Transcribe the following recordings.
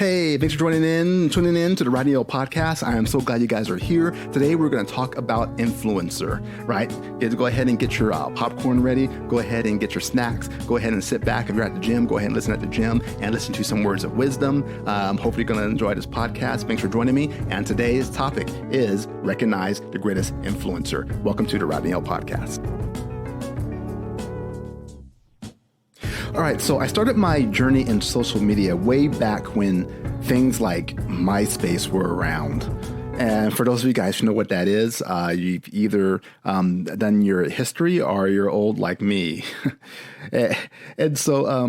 Hey, thanks for tuning in to the Rodney O Podcast. I am so glad you guys are here. Today, we're going to talk about influencer, right? Go ahead and get your popcorn ready. Go ahead and get your snacks. Go ahead and sit back. If you're at the gym, go ahead and listen at the gym and listen to some words of wisdom. Hopefully, you're going to enjoy this podcast. Thanks for joining me. And today's topic is Recognize the Greatest Influencer. Welcome to the Rodney O Podcast. All right, so I started my journey in social media way back when things like MySpace were around. And for those of you guys who know what that is, you've either done your history or you're old like me. And so,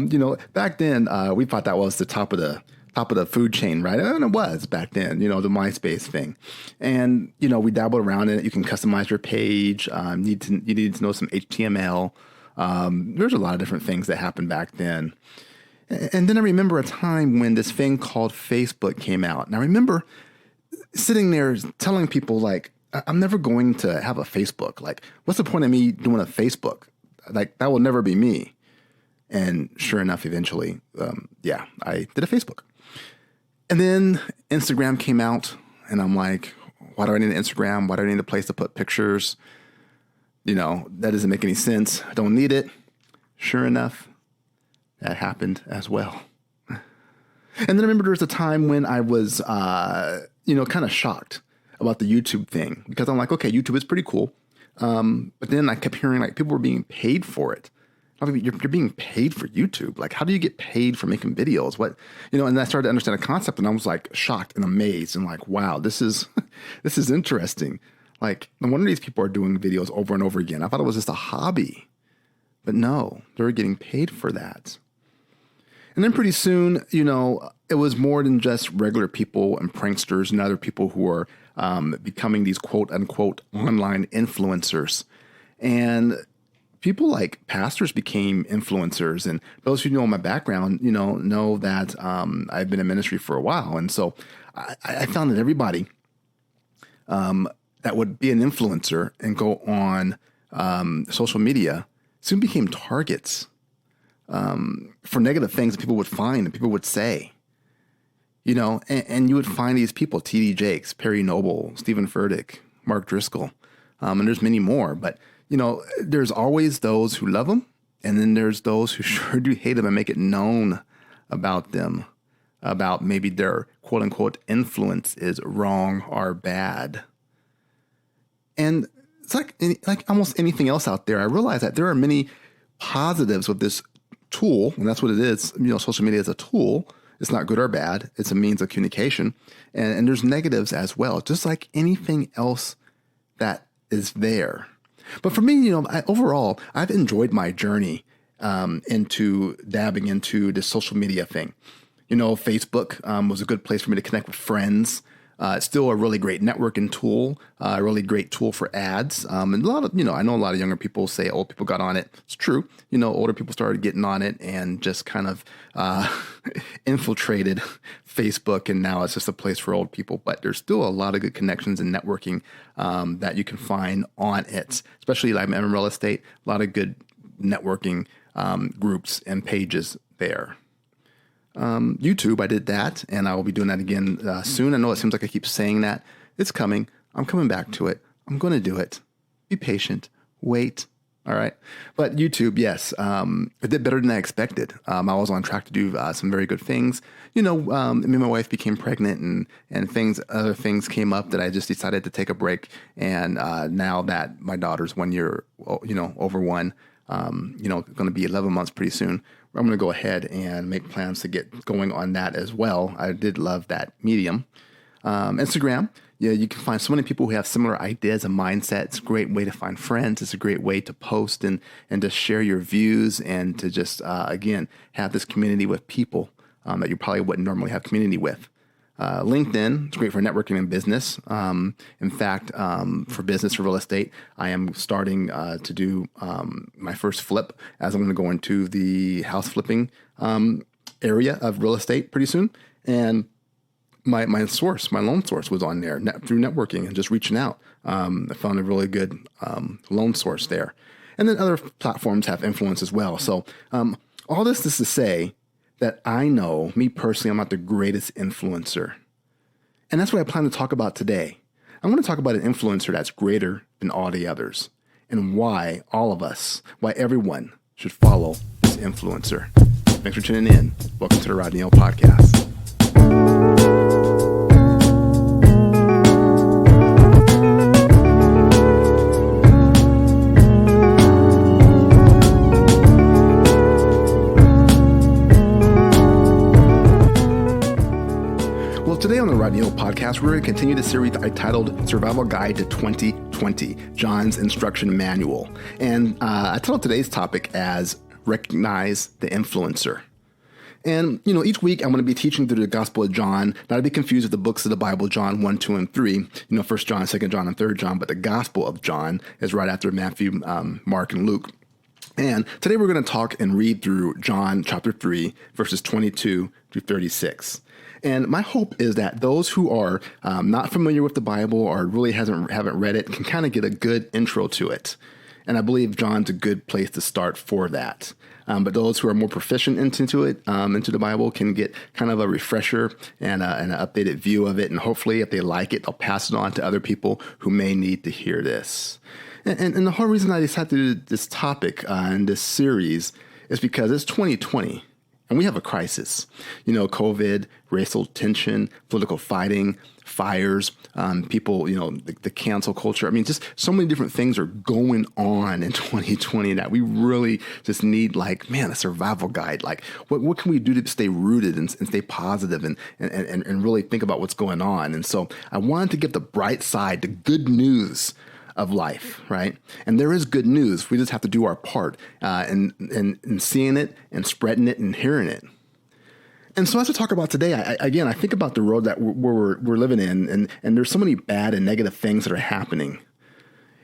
back then we thought that was the top of the food chain, right? And it was back then, the MySpace thing. And, we dabbled around in it. You can customize your page. You need to know some HTML. There's a lot of different things that happened back then. And then I remember a time when this thing called Facebook came out. And I remember sitting there telling people, like, I'm never going to have a Facebook. Like, what's the point of me doing a Facebook? Like, that will never be me. And sure enough, eventually, I did a Facebook. And then Instagram came out, and I'm like, why do I need an Instagram? Why do I need a place to put pictures? That doesn't make any sense. I don't need it. Sure enough, that happened as well. And then I remember there was a time when I was, kind of shocked about the YouTube thing because I'm like, okay, YouTube is pretty cool. But then I kept hearing like people were being paid for it. You're being paid for YouTube. Like, how do you get paid for making videos? And I started to understand the concept and I was like shocked and amazed and like, wow, this is interesting. Like, no wonder these people are doing videos over and over again. I thought it was just a hobby. But no, they're getting paid for that. And then pretty soon, it was more than just regular people and pranksters and other people who are becoming these quote unquote online influencers. And people like pastors became influencers. And those who know my background, know that I've been in ministry for a while. And so I found that everybody that would be an influencer and go on social media soon became targets for negative things that people would find and people would say, and you would find these people, T.D. Jakes, Perry Noble, Stephen Furtick, Mark Driscoll, and there's many more. But, there's always those who love them, and then there's those who sure do hate them and make it known about them, about maybe their quote-unquote influence is wrong or bad. And it's like almost anything else out there, I realize that there are many positives with this tool, and that's what it is. Social media is a tool. It's not good or bad. It's a means of communication. And there's negatives as well, just like anything else that is there. But for me, overall, I've enjoyed my journey into dabbing into this social media thing. Facebook was a good place for me to connect with friends. It's still a really great networking tool, a really great tool for ads. And a lot of, I know a lot of younger people say old people got on it. It's true. Older people started getting on it and just kind of infiltrated Facebook. And now it's just a place for old people. But there's still a lot of good connections and networking that you can find on it, especially like in real estate, a lot of good networking groups and pages there. YouTube, I did that, and I will be doing that again soon. I know it seems like I keep saying that. It's coming. I'm coming back to it. I'm going to do it. Be patient. Wait. All right. But YouTube, yes, it did better than I expected. I was on track to do some very good things. Me and my wife became pregnant, and other things came up that I just decided to take a break. And now that my daughter's 1 year, over one, going to be 11 months pretty soon, I'm going to go ahead and make plans to get going on that as well. I did love that medium. Instagram, you can find so many people who have similar ideas and mindsets. It's a great way to find friends. It's a great way to post and to share your views and to just, again, have this community with people that you probably wouldn't normally have community with. LinkedIn, it's great for networking and business. In fact, for business, for real estate, I am starting to do my first flip as I'm going to go into the house flipping area of real estate pretty soon. And my loan source was on there through networking and just reaching out. I found a really good loan source there. And then other platforms have influence as well. So all this is to say that I know, me personally, I'm not the greatest influencer. And that's what I plan to talk about today. I want to talk about an influencer that's greater than all the others and why all of us, why everyone should follow this influencer. Thanks for tuning in. Welcome to the Rodney O Podcast. Today on the Rodney O Podcast, we're going to continue the series I titled Survival Guide to 2020, John's Instruction Manual. And I titled today's topic as Recognize the Influencer. And, each week I'm going to be teaching through the Gospel of John, not to be confused with the books of the Bible, John 1, 2, and 3, 1 John, 2 John, and 3 John, but the Gospel of John is right after Matthew, Mark, and Luke. And today we're going to talk and read through John chapter 3, verses 22 through 36. And my hope is that those who are not familiar with the Bible or really haven't read it can kind of get a good intro to it. And I believe John's a good place to start for that. But those who are more proficient into the Bible can get kind of a refresher and an updated view of it. And hopefully, if they like it, they'll pass it on to other people who may need to hear this. And the whole reason I decided to do this topic in this series is because it's 2020. And we have a crisis, COVID, racial tension, political fighting, fires, people, the cancel culture. I mean, just so many different things are going on in 2020 that we really just need a survival guide. Like what can we do to stay rooted and stay positive and really think about what's going on? And so I wanted to give the bright side, the good news of life, right? And there is good news. We just have to do our part in seeing it and spreading it and hearing it. And so as we talk about today, I think about the world that we're living in, and there's so many bad and negative things that are happening.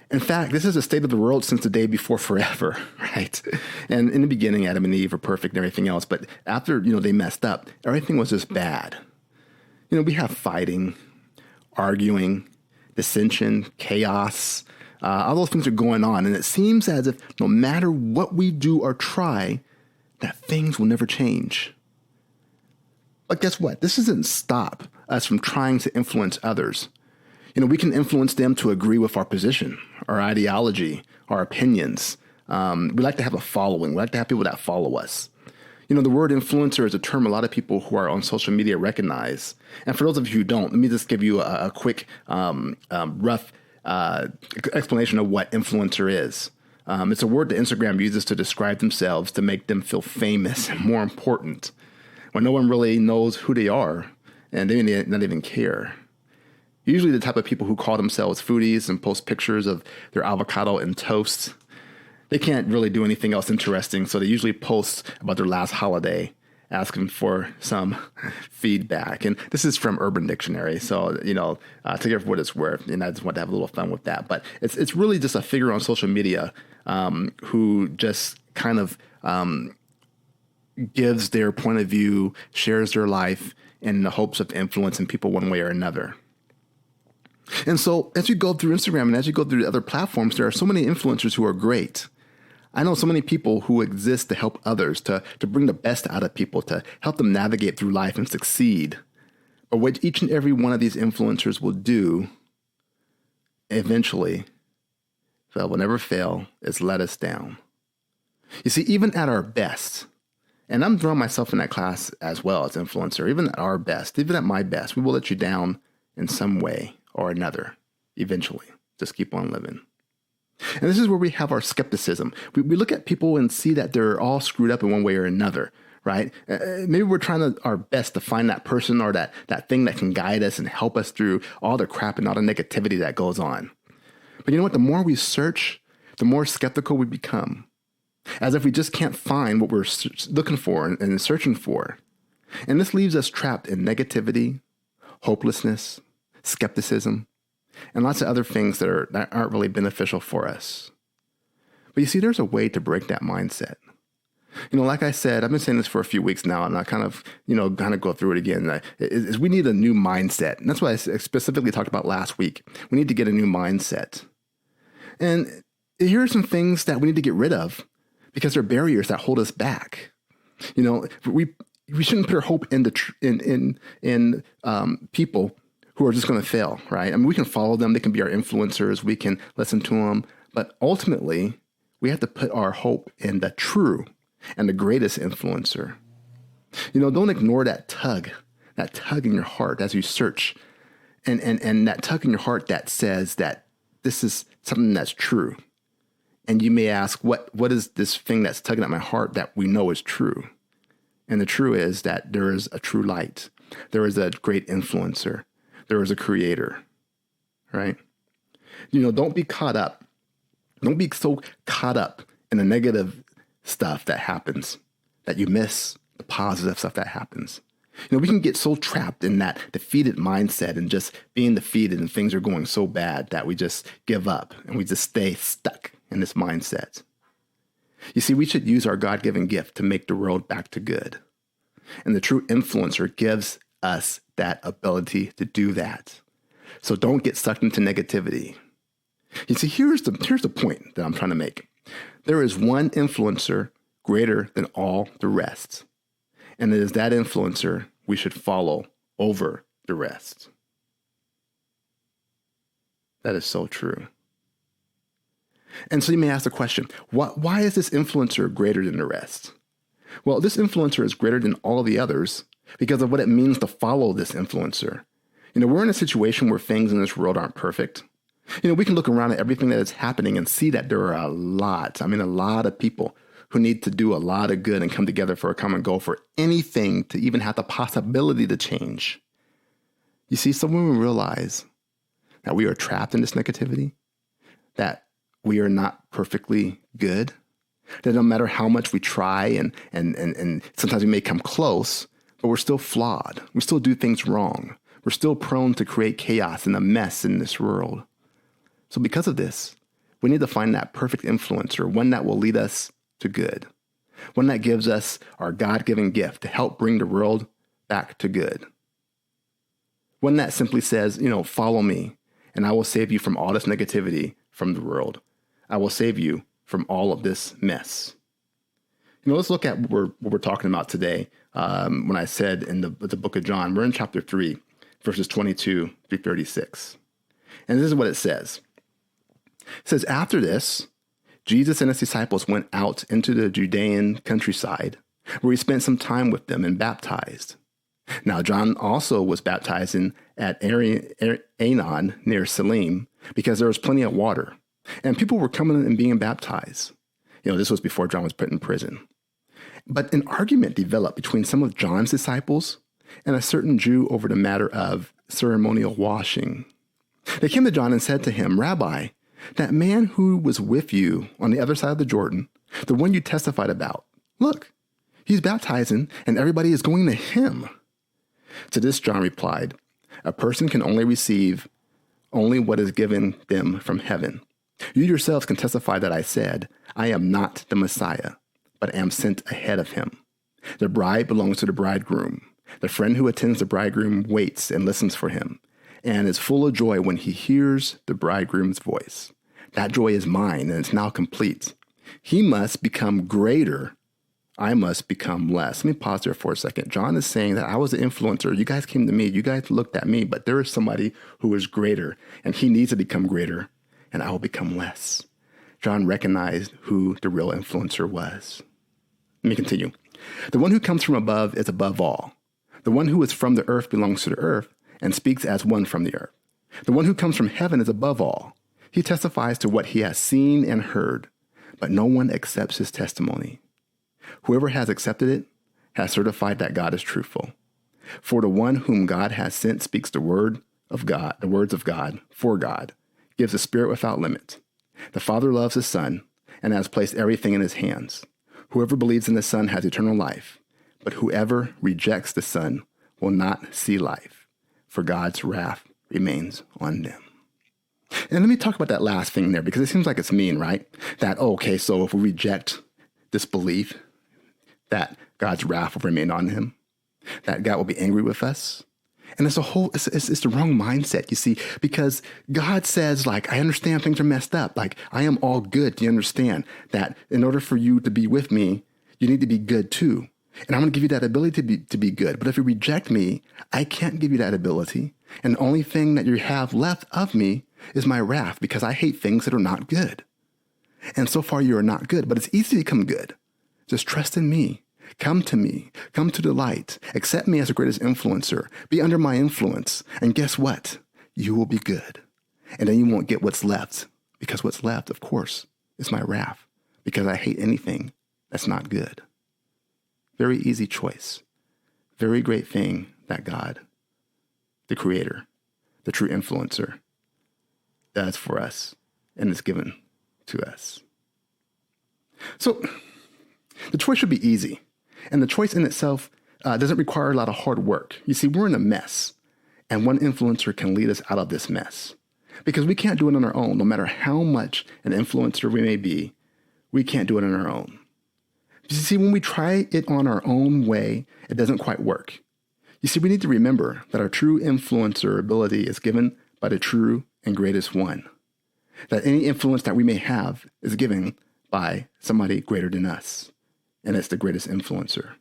In fact, this is the state of the world since the day before forever, right? And in the beginning, Adam and Eve were perfect and everything else, but after, they messed up, everything was just bad. We have fighting, arguing, dissension, chaos, all those things are going on. And it seems as if no matter what we do or try, that things will never change. But guess what? This doesn't stop us from trying to influence others. We can influence them to agree with our position, our ideology, our opinions. We like to have a following. We like to have people that follow us. The word influencer is a term a lot of people who are on social media recognize. And for those of you who don't, let me just give you a quick, rough explanation of what influencer is. It's a word that Instagram uses to describe themselves to make them feel famous and more important, when no one really knows who they are and they may not even care. Usually the type of people who call themselves foodies and post pictures of their avocado and toast. They can't really do anything else interesting, so they usually post about their last holiday, asking for some feedback. And this is from Urban Dictionary, so, take it for what it's worth, and I just want to have a little fun with that. But it's really just a figure on social media who just kind of gives their point of view, shares their life in the hopes of influencing people one way or another. And so as you go through Instagram and as you go through other platforms, there are so many influencers who are great. I know so many people who exist to help others, to bring the best out of people, to help them navigate through life and succeed. But what each and every one of these influencers will do, eventually, that will never fail, is let us down. You see, even at our best, and I'm throwing myself in that class as well as influencer, even at our best, even at my best, we will let you down in some way or another, eventually. Just keep on living. And this is where we have our skepticism. We look at people and see that they're all screwed up in one way or another, right? Maybe we're trying our best to find that person or that thing that can guide us and help us through all the crap and all the negativity that goes on. But you know what? The more we search, the more skeptical we become, as if we just can't find what we're looking for and searching for. And this leaves us trapped in negativity, hopelessness, skepticism, and lots of other things that aren't really beneficial for us. But you see, there's a way to break that mindset. Like I said, I've been saying this for a few weeks now, and I kind of go through it again. Is we need a new mindset. And that's what I specifically talked about last week. We need to get a new mindset. And here are some things that we need to get rid of because they're barriers that hold us back. we shouldn't put our hope in people who are just going to fail, right? I mean, we can follow them. They can be our influencers. We can listen to them. But ultimately, we have to put our hope in the true and the greatest influencer. Don't ignore that tug in your heart as you search, and that tug in your heart that says that this is something that's true. And you may ask, what is this thing that's tugging at my heart that we know is true? And the true is that there is a true light. There is a great influencer. There is a creator, right? Don't be caught up. Don't be so caught up in the negative stuff that happens that you miss the positive stuff that happens. We can get so trapped in that defeated mindset and just being defeated and things are going so bad that we just give up and we just stay stuck in this mindset. You see, we should use our God-given gift to make the world back to good. And the true influencer gives us that ability to do that. So don't get sucked into negativity. You see, here's the point that I'm trying to make. There is one influencer greater than all the rest. And it is that influencer we should follow over the rest. That is so true. And so you may ask the question, why is this influencer greater than the rest? Well, this influencer is greater than all the others because of what it means to follow this influencer. We're in a situation where things in this world aren't perfect. We can look around at everything that is happening and see that there are a lot of people who need to do a lot of good and come together for a common goal for anything to even have the possibility to change. You see, so when we realize that we are trapped in this negativity, that we are not perfectly good, that no matter how much we try and sometimes we may come close, but we're still flawed. We still do things wrong. We're still prone to create chaos and a mess in this world. So because of this, we need to find that perfect influencer, one that will lead us to good, one that gives us our God-given gift to help bring the world back to good. One that simply says, follow me and I will save you from all this negativity from the world. I will save you from all of this mess. Let's look at what we're talking about today. When I said in the book of John, we're in chapter 3, verses 22 through 36. And this is what it says. It says, after this, Jesus and his disciples went out into the Judean countryside, where he spent some time with them and baptized. Now, John also was baptizing at Aenon near Salim, because there was plenty of water, and people were coming and being baptized. This was before John was put in prison. But an argument developed between some of John's disciples and a certain Jew over the matter of ceremonial washing. They came to John and said to him, Rabbi, that man who was with you on the other side of the Jordan, the one you testified about, look, he's baptizing and everybody is going to him. To this John replied, a person can only receive only what is given them from heaven. You yourselves can testify that I said, I am not the Messiah, but am sent ahead of him. The bride belongs to the bridegroom. The friend who attends the bridegroom waits and listens for him, and is full of joy when he hears the bridegroom's voice. That joy is mine, and it's now complete. He must become greater. I must become less. Let me pause there for a second. John is saying that I was the influencer. You guys came to me. You guys looked at me, but there is somebody who is greater, and he needs to become greater, and I will become less. John recognized who the real influencer was. Let me continue. The one who comes from above is above all. The one who is from the earth belongs to the earth and speaks as one from the earth. The one who comes from heaven is above all. He testifies to what he has seen and heard, but no one accepts his testimony. Whoever has accepted it has certified that God is truthful. For the one whom God has sent speaks the words of God for God, gives the Spirit without limit. The Father loves the Son and has placed everything in his hands. Whoever believes in the Son has eternal life, but whoever rejects the Son will not see life, for God's wrath remains on them. And let me talk about that last thing there, because it seems like it's mean, right? That, so if we reject this belief that God's wrath will remain on him, that God will be angry with us. And it's the wrong mindset, you see, because God says, I understand things are messed up. I am all good. Do you understand that in order for you to be with me, you need to be good too? And I'm going to give you that ability to be good. But if you reject me, I can't give you that ability. And the only thing that you have left of me is my wrath, because I hate things that are not good. And so far you are not good, but it's easy to become good. Just trust in me. Come to me. Come to the light. Accept me as the greatest influencer. Be under my influence. And guess what? You will be good. And then you won't get what's left. Because what's left, of course, is my wrath. Because I hate anything that's not good. Very easy choice. Very great thing that God, the Creator, the true influencer, does for us and is given to us. So the choice should be easy. And the choice in itself doesn't require a lot of hard work. You see, we're in a mess. And one influencer can lead us out of this mess. Because we can't do it on our own. No matter how much an influencer we may be, we can't do it on our own. You see, when we try it on our own way, it doesn't quite work. You see, we need to remember that our true influencer ability is given by the true and greatest one. That any influence that we may have is given by somebody greater than us. And it's the greatest influencer.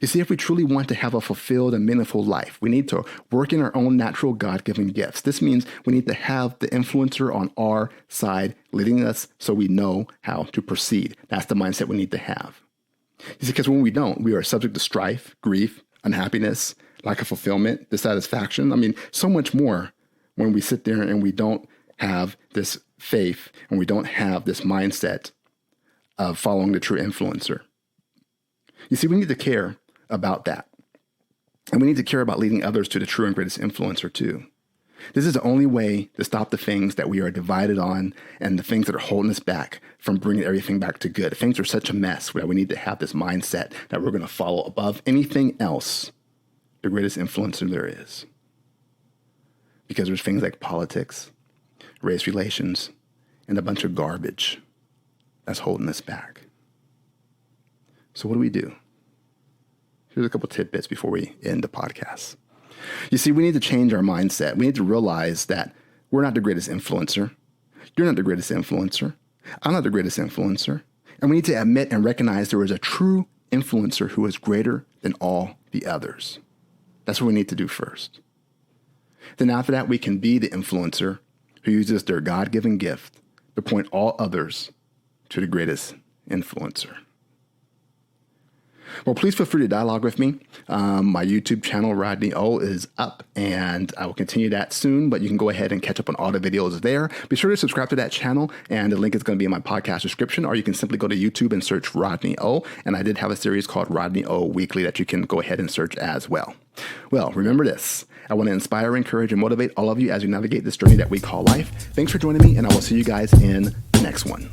You see, if we truly want to have a fulfilled and meaningful life, we need to work in our own natural God-given gifts. This means we need to have the influencer on our side, leading us so we know how to proceed. That's the mindset we need to have. You see, because when we don't, we are subject to strife, grief, unhappiness, lack of fulfillment, dissatisfaction. I mean, so much more when we sit there and we don't have this faith and we don't have this mindset of following the true influencer. You see, we need to care about that. And we need to care about leading others to the true and greatest influencer too. This is the only way to stop the things that we are divided on and the things that are holding us back from bringing everything back to good. Things are such a mess that we need to have this mindset that we're going to follow above anything else the greatest influencer there is. Because there's things like politics, race relations, and a bunch of garbage that's holding us back. So what do? Here's a couple tidbits before we end the podcast. You see, we need to change our mindset. We need to realize that we're not the greatest influencer. You're not the greatest influencer. I'm not the greatest influencer. And we need to admit and recognize there is a true influencer who is greater than all the others. That's what we need to do first. Then after that, we can be the influencer who uses their God-given gift to point all others to the greatest influencer. Well, please feel free to dialogue with me. My YouTube channel, Rodney O, is up, and I will continue that soon, but you can go ahead and catch up on all the videos there. Be sure to subscribe to that channel, and the link is going to be in my podcast description, or you can simply go to YouTube and search Rodney O, and I did have a series called Rodney O Weekly that you can go ahead and search as well. Well, remember this. I want to inspire, encourage, and motivate all of you as you navigate this journey that we call life. Thanks for joining me, and I will see you guys in the next one.